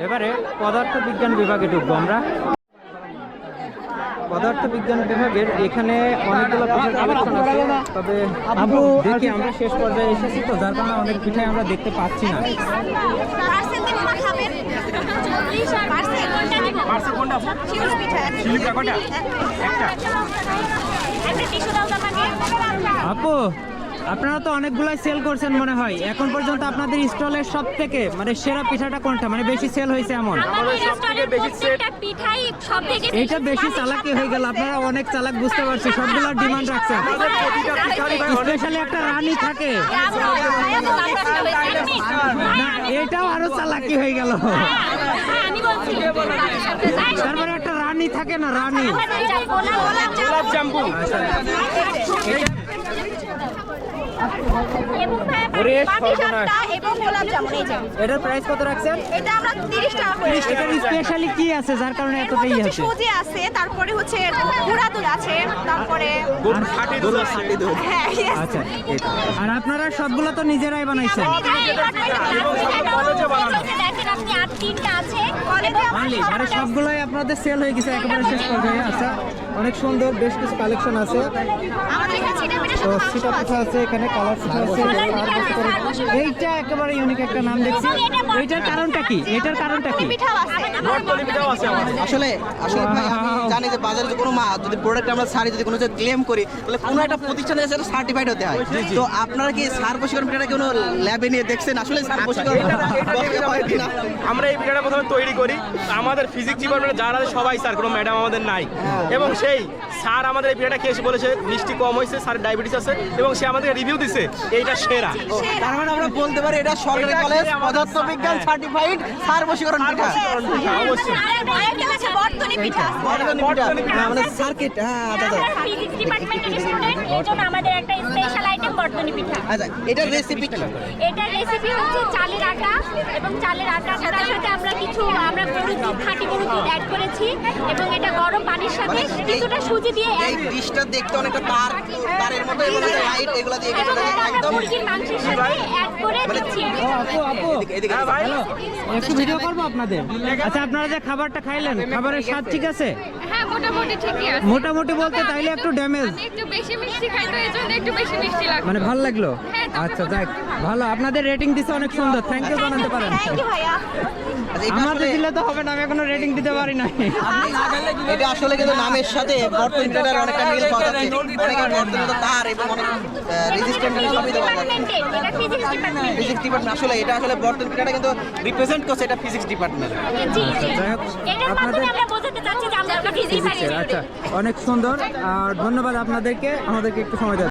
এবারে পদার্থবিজ্ঞান বিভাগে ঢুকবো আমরা। পদার্থবিজ্ঞান বিভাগের এখানে অনেকগুলো পিঠার কালেকশন আছে, তবে দেখি আমরা শেষ পর্যায়ে এসেছি তো, যার কারণে অনেক পিঠাই আমরা দেখতে পাচ্ছি না। আপু, আপনারা তো অনেকগুলাই সেল করছেন মনে হয়, এখন পর্যন্ত আপনাদের স্টলের সব থেকে মানে সেরা পিঠাটা কোনটা, মানে বেশি সেল হয়েছে এমন? এইটা বেশি চালাকি হয়ে গেল, আপনারা অনেক চালাক বুঝতে পারছি, সবগুলোর ডিমান্ড রাখছেন। স্পেশালি একটা রানী থাকে না, এটাও আরো চালাকি হয়ে গেল। তারপরে একটা রানী থাকে না, রানী। এটার প্রাইস কত রাখছেন? এটা আমরা 30 টাকা করে। এটার স্পেশালি কি আছে যার কারণে এতটাই আছে? সুজি আছে, তারপরে হচ্ছে গুঁড়া দুধ আছে, তারপরে খাঁটি দুধ আছে। হ্যাঁ, yes। আচ্ছা, আর আপনারা সবগুলো তো নিজেরাই বানাইছেন? মানে সবগুলোই আপনাদের সেল হয়ে গেছে একেবারে শেষ পর্যায়ে। আচ্ছা, অনেক সুন্দর বেশ কিছু কালেকশন আছে। তো সিটা পিঠা আছে, এখানে কালার পিঠা আছে। এইটা একেবারে ইউনিক একটা নাম দেখছি, এইটার কারণটা কি? এটার কারণটা কি? আসলে আসলে ভাই আমি জানি যে বাজারে যে কোনো যদি প্রোডাক্ট আমরা সারি যদি কোনো ক্লেম করি তাহলে কোনো একটা প্রতিষ্ঠানে এসে সার্টিফাইড হতে হয়। তো আপনারা কি সার বশীকরণ পিঠাটা কোনো ল্যাবে নিয়ে দেখছেন আসলে সার বশীকরণ হয় কিনা? আমরা এই পিঠাটা প্রথমে তৈরি করি, আমাদের ফিজিক্স ডিপার্টমেন্টে যারা আছে সবাই স্যার, কোনো ম্যাডাম আমাদের নাই। এবং সেই স্যার আমাদের এই পিঠাটা খেয়ে এসে বলেছে মিষ্টি কম হয়েছে, স্যার ডায়াবেটিস আছে, এবং সে আমাদের রিভিউ দিছে এইটা সেরা। তার মানে আমরা বলতে পারি এটা সরকারি কলেজ পদার্থবিজ্ঞান সার্টিফাইড সার বশীকরণ পিঠা। অবশ্যই বর্তনী পিঠা। বর্তনী পিঠা মানে সার্কিট। হ্যাঁ দাদা, ফিজিক্স ডিপার্টমেন্টের স্টুডেন্ট, এজন্য আমাদের একটা স্পেশাল আইটেম বর্তনী পিঠা। আচ্ছা এটার রেসিপি কি? এটার রেসিপি হচ্ছে চালের আটা, এবং চালের আটার সাথে আমরা কিছু গরুর দুধ, খাঁটি গরুর দুধ অ্যাড করেছি, এবং এটা গরম পানির সাথে কিছুটা সুজি দিয়ে এই ডিশটা দেখতে অনেকটা তারের মতো এবং লাইট এগুলা দিয়ে একদম মুরগির মাংসের সাথে অ্যাড করে দিচ্ছি। আপু এদিকে হ্যালো, একটু ভিডিও করবো আপনাদের। আচ্ছা, আপনারা যে খাবারটা খাইলেন, খাবারের স্বাদ ঠিক আছে? হ্যাঁ, মোটামুটি ঠিকই আছে। মোটামুটি বলতে তাইলে একটু ড্যামেজ, একটু বেশি মিষ্টি খাই তো এজন্য একটু বেশি মিষ্টি লাগবে। মানে ভালো লাগলো? আচ্ছা যাক, ভালো, আপনাদের রেটিং দিছে অনেক সুন্দর, থ্যাংক ইউ জানাতে পারেন। থ্যাংক ইউ ভাইয়া। আমাদের দিলে তো হবে না, আমি এখনো রেটিং দিতে পারি না। এটা আসলে কিন্তু নামের সাথে বর্তনী পিঠাটার অনেকটা মিল পাওয়া যাচ্ছে। অনেকের বর্তনী তো তার এবং অনেক রেজিস্ট্যান্ট সবই দেওয়া যাচ্ছে। এটা ফিজিক্স ডিপার্টমেন্ট। ফিজিক্স ডিপার্টমেন্ট আসলে এটা আসলে বর্তনী পিঠাটা কিন্তু রিপ্রেজেন্ট করছে এটা ফিজিক্স ডিপার্টমেন্ট। জি জি, যাই হোক, এটার আপনাদের মাধ্যমে আমরা বোঝাতে চাচ্ছি যে আমরা ফিজিক্স আচ্ছা, অনেক সুন্দর, আর ধন্যবাদ আপনাদেরকে আমাদেরকে একটু সময় দেওয়ার জন্য।